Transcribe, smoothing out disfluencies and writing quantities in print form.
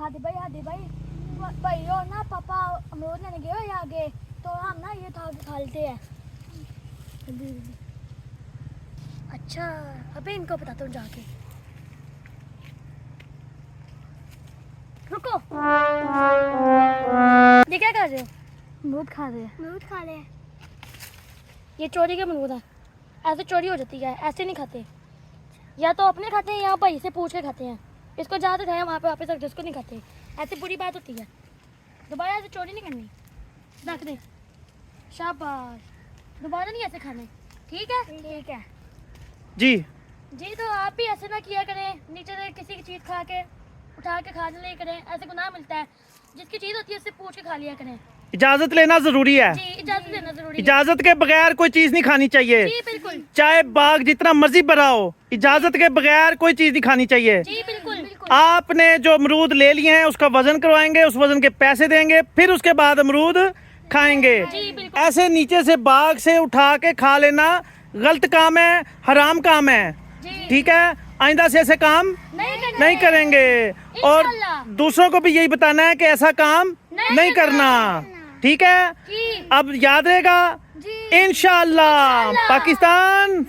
हादी भाई भाई और ना पापा अमरूद लेने गए हुए आगे, तो हम ना ये खा लेते हैं। अच्छा अबे इनको बताता हूँ जाके। रुको, ये क्या कर रहे हो? अमरूद खा रहे हैं। ये चोरी के अमरूद है, ऐसे चोरी हो जाती है, ऐसे नहीं खाते। या तो अपने खाते हैं या भाई से पूछ के खाते हैं। इसको जहाँ तक है वहाँ पे वापस रख दो, इसको नहीं खाते। ऐसी बुरी बात होती है, दोबारा ऐसे चोरी नहीं करनी। रख दे, शाबाश। दोबारा नहीं ऐसे खाने, ठीक है जी। जी। तो आप भी ऐसे ना किया करें, नीचे से किसी की चीज़ खा के उठा के खा ले करें, ऐसे गुनाह मिलता है। जिसकी चीज़ होती है उससे पूछ के खा लिया करें। इजाजत लेना जरूरी है। जी, इजाजत लेना जरूरी है। इजाजत के बगैर कोई चीज नहीं खानी चाहिए। जी बिल्कुल। चाहे बाग जितना मर्जी भरा हो, इजाजत के बगैर कोई चीज नहीं खानी चाहिए। जी बिल्कुल। आपने जो अमरूद ले लिए हैं उसका वजन करवाएंगे, उस वजन के पैसे देंगे, फिर उसके बाद अमरूद खाएंगे। जी बिल्कुल। ऐसे नीचे से बाग से उठा के खा लेना गलत काम है, हराम काम है। जी। ठीक है, आइंदा से ऐसे काम नहीं करेंगे। और दूसरों को भी यही बताना है कि ऐसा काम नहीं करना। ठीक है, जी। अब याद रहेगा। इंशाअल्लाह पाकिस्तान